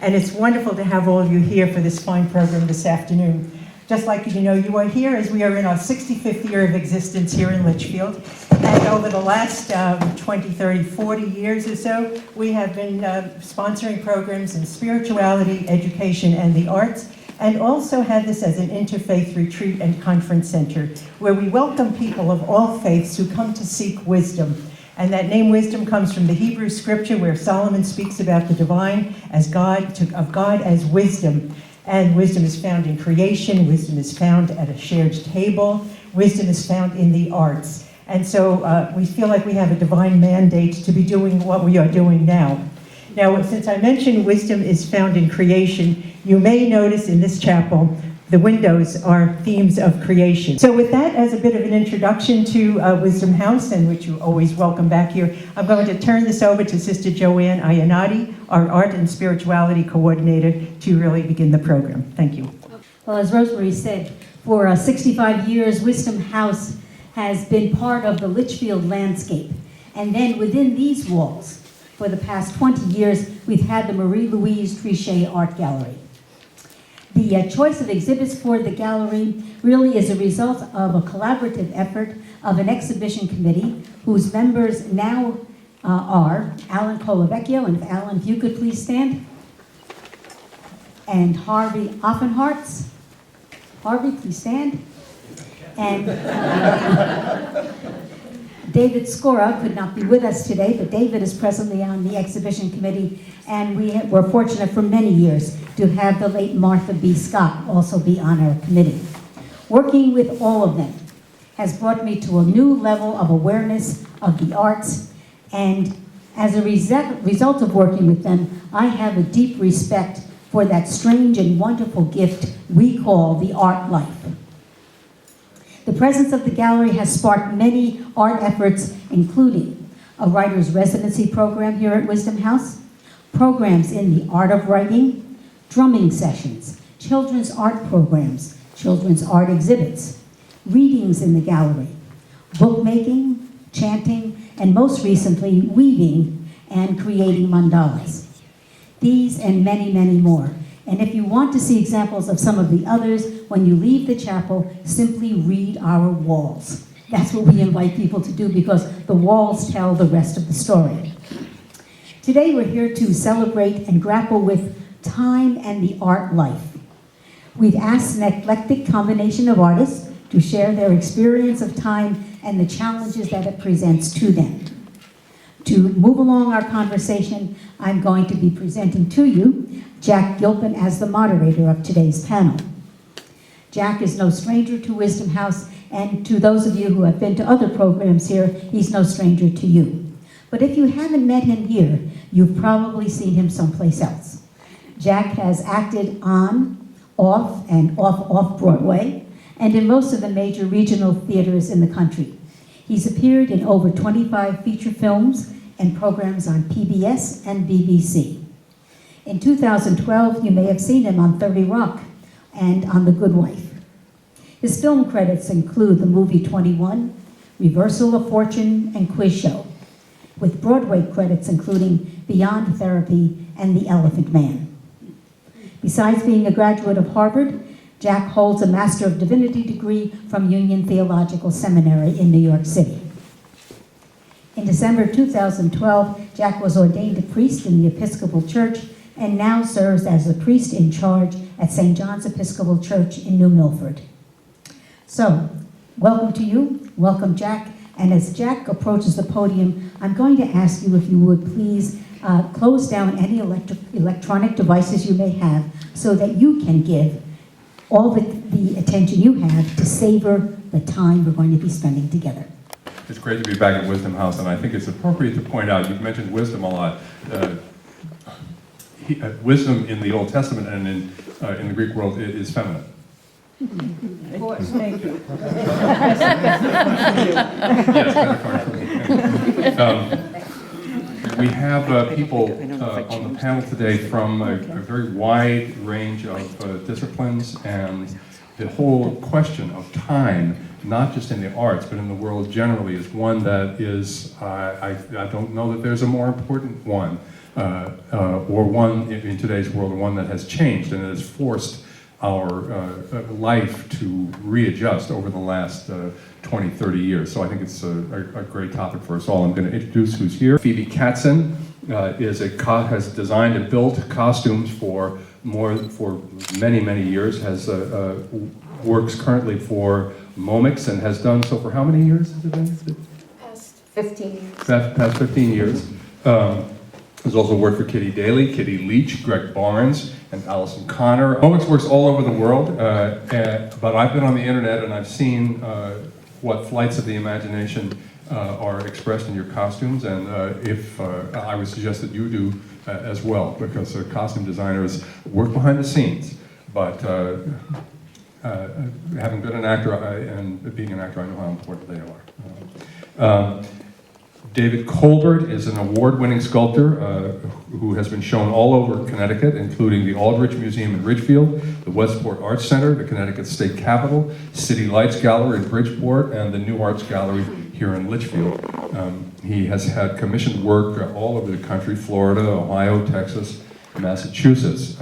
and it's wonderful to have all of you here for this fine program this afternoon. Just like you are here as we are in our 65th year of existence here in Litchfield. And over the last 20, 30, 40 years or so, we have been sponsoring programs in spirituality, education, and the arts, and also had this as an interfaith retreat and conference center, where we welcome people of all faiths who come to seek wisdom. And that name wisdom comes from the Hebrew scripture where Solomon speaks about the divine as God, of God as wisdom. And wisdom is found in creation, wisdom is found at a shared table, wisdom is found in the arts. And so we feel like we have a divine mandate to be doing what we are doing now. Now, since I mentioned wisdom is found in creation, you may notice in this chapel, the windows are themes of creation. So with that as a bit of an introduction to Wisdom House, and which you always welcome back here, I'm going to turn this over to Sister Joanne Ayanati, our Art and Spirituality Coordinator, to really begin the program. Thank you. Well, as Rosemary said, for 65 years, Wisdom House has been part of the Litchfield landscape. And then within these walls, for the past 20 years, we've had the Marie-Louise Trichet Art Gallery. The choice of exhibits for the gallery really is a result of a collaborative effort of an exhibition committee whose members now are Alan Colavecchio, and Alan, if you could please stand, and Harvey Offenhartz. Harvey, please stand. And David Scora could not be with us today, but David is presently on the exhibition committee, and we were fortunate for many years to have the late Martha B. Scott also be on our committee. Working with all of them has brought me to a new level of awareness of the arts, and as a result of working with them, I have a deep respect for that strange and wonderful gift we call the art life. The presence of the gallery has sparked many art efforts, including a writer's residency program here at Wisdom House, programs in the art of writing, drumming sessions, children's art programs, children's art exhibits, readings in the gallery, bookmaking, chanting, and most recently, weaving and creating mandalas. These and many, many more. And if you want to see examples of some of the others, when you leave the chapel, simply read our walls. That's what we invite people to do because the walls tell the rest of the story. Today we're here to celebrate and grapple with time and the art life. We've asked an eclectic combination of artists to share their experience of time and the challenges that it presents to them. To move along our conversation, I'm going to be presenting to you Jack Gilpin as the moderator of today's panel. Jack is no stranger to Wisdom House, and to those of you who have been to other programs here, he's no stranger to you. But if you haven't met him here, you've probably seen him someplace else. Jack has acted on, off, and off Broadway, and in most of the major regional theaters in the country. He's appeared in over 25 feature films and programs on PBS and BBC. In 2012, you may have seen him on 30 Rock and on The Good Wife. His film credits include the movie 21, Reversal of Fortune, and Quiz Show, with Broadway credits including Beyond Therapy and The Elephant Man. Besides being a graduate of Harvard, Jack holds a Master of Divinity degree from Union Theological Seminary in New York City. In December 2012, Jack was ordained a priest in the Episcopal Church and now serves as the priest in charge at St. John's Episcopal Church in New Milford. So, welcome to you, welcome Jack, and as Jack approaches the podium, I'm going to ask you if you would please close down any electronic devices you may have so that you can give all the attention you have to savor the time we're going to be spending together. It's great to be back at Wisdom House, and I think it's appropriate to point out, you've mentioned wisdom a lot. Wisdom in the Old Testament and in the Greek world is feminine. Of course, thank you. Yes, we have people on the panel today from a very wide range of disciplines, and the whole question of time, not just in the arts, but in the world generally, is one that is, I don't know that there's a more important one or one in today's world, one that has changed and has forced our life to readjust over the last 20, 30 years. So I think it's a great topic for us all. I'm going to introduce who's here. Phoebe Katzen has designed and built costumes for many, many years, has works currently for Momix and has done so for how many years has it been? Past 15 years. Past 15 years. Has also worked for Kitty Daly, Kitty Leach, Greg Barnes, and Allison Connor. Momix works all over the world, but I've been on the internet and I've seen what flights of the imagination are expressed in your costumes, and if I would suggest that you do as well, because costume designers work behind the scenes, but having been an actor and being an actor, I know how important they are. David Colbert is an award-winning sculptor who has been shown all over Connecticut, including the Aldrich Museum in Ridgefield, the Westport Arts Center, the Connecticut State Capitol, City Lights Gallery in Bridgeport, and the New Arts Gallery here in Litchfield. He has had commissioned work all over the country: Florida, Ohio, Texas, Massachusetts.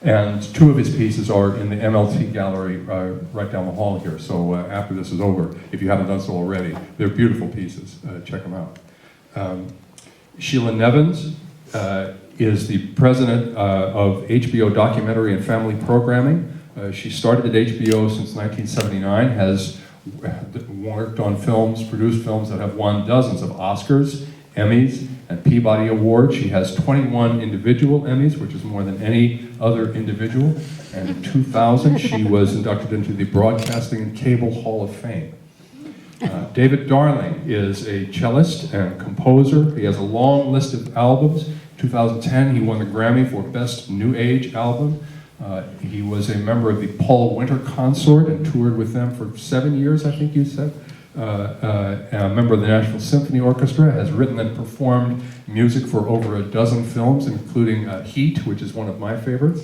And two of his pieces are in the MLT Gallery right down the hall here. So after this is over, if you haven't done so already, they're beautiful pieces. Check them out. Sheila Nevins is the president of HBO Documentary and Family Programming. She started at HBO since 1979, has worked on films, produced films that have won dozens of Oscars, Emmys, and Peabody Awards. She has 21 individual Emmys, which is more than any other individual. And in 2000, she was inducted into the Broadcasting and Cable Hall of Fame. David Darling is a cellist and composer. He has a long list of albums. 2010, he won the Grammy for Best New Age Album. He was a member of the Paul Winter Consort and toured with them for 7 years, I think you said. A member of the Nashville Symphony Orchestra, has written and performed music for over a dozen films, including Heat, which is one of my favorites,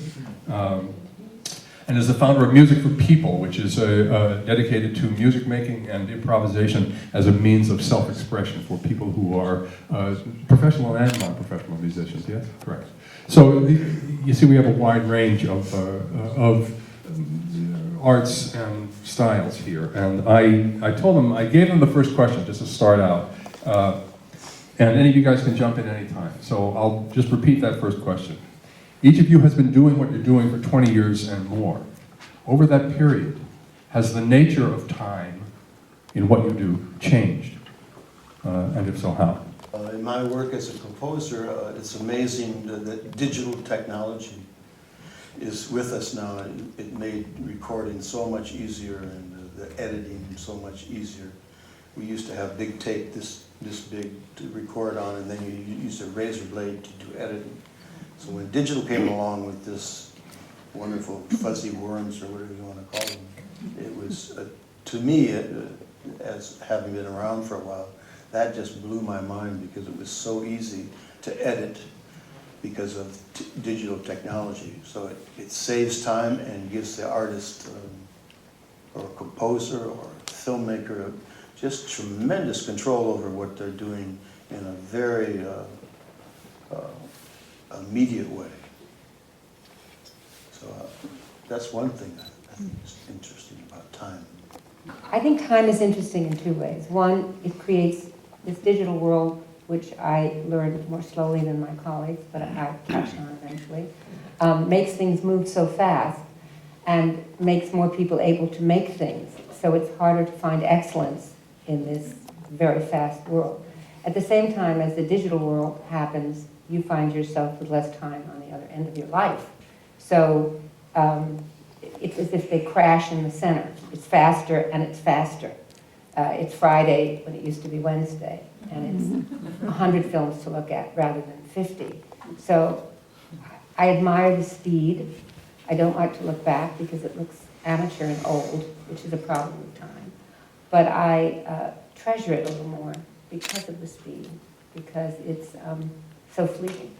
and is the founder of Music for People, which is dedicated to music making and improvisation as a means of self-expression for people who are professional and non-professional musicians. Yes, correct. So you see, we have a wide range of arts and styles here, and I told them, I gave them the first question just to start out, and any of you guys can jump in anytime, so I'll just repeat that first question. Each of you has been doing what you're doing for 20 years and more. Over that period, has the nature of time in what you do changed? And if so, how? In my work as a composer, it's amazing that digital technology is with us now. It made recording so much easier and the editing so much easier. We used to have big tape this big to record on, and then you used a razor blade to do editing. So when digital came along with this wonderful fuzzy worms, or whatever you want to call them, it was, to me, as having been around for a while, that just blew my mind, because it was so easy to edit because of digital technology. So it saves time and gives the artist or composer or filmmaker just tremendous control over what they're doing in a very immediate way. So that's one thing I think is interesting about time. I think time is interesting in two ways. One, it creates this digital world, which I learned more slowly than my colleagues, but I'll catch on eventually, makes things move so fast and makes more people able to make things. So it's harder to find excellence in this very fast world. At the same time, as the digital world happens, you find yourself with less time on the other end of your life. So it's as if they crash in the center. It's faster and it's faster. It's Friday when it used to be Wednesday, and it's 100 films to look at rather than 50. So I admire the speed. I don't like to look back because it looks amateur and old, which is a problem with time. But I treasure it a little more because of the speed, because it's so fleeting.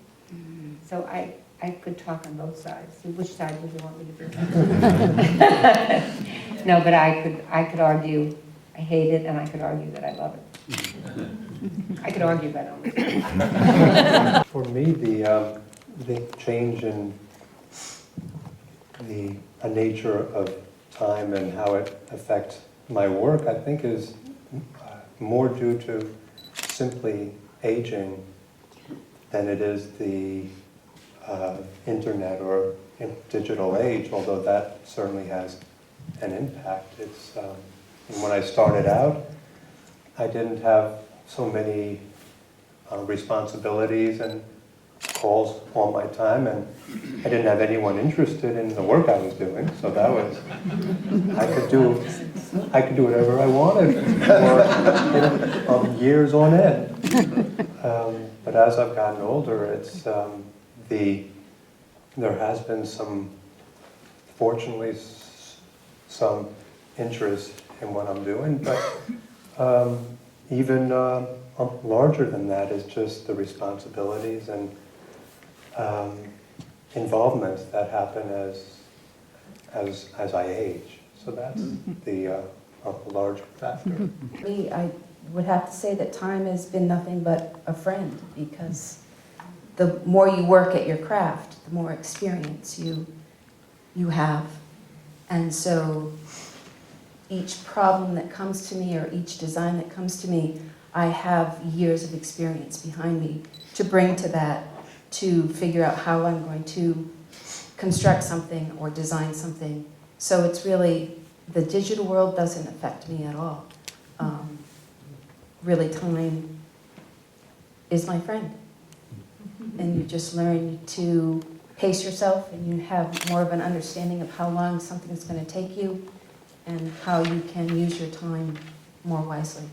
So I could talk on both sides. So which side would you want me to be? No, but I could argue I hate it, and I could argue that I love it. I could argue that on this. For me, the change in the nature of time and how it affects my work, I think is more due to simply aging than it is the internet or digital age, although that certainly has an impact. It's when I started out, I didn't have so many responsibilities and calls all my time, and I didn't have anyone interested in the work I was doing. So that was I could do whatever I wanted for years on end. But as I've gotten older, it's there has been fortunately some interest in what I'm doing, but even larger than that is just the responsibilities and involvements that happen as I age. So that's the large factor. Me, I would have to say that time has been nothing but a friend, because the more you work at your craft, the more experience you have. And so each problem that comes to me or each design that comes to me, I have years of experience behind me to bring to that, to figure out how I'm going to construct something or design something. So it's really, the digital world doesn't affect me at all. Really, time is my friend. And you just learn to pace yourself, and you have more of an understanding of how long something's going to take you and how you can use your time more wisely.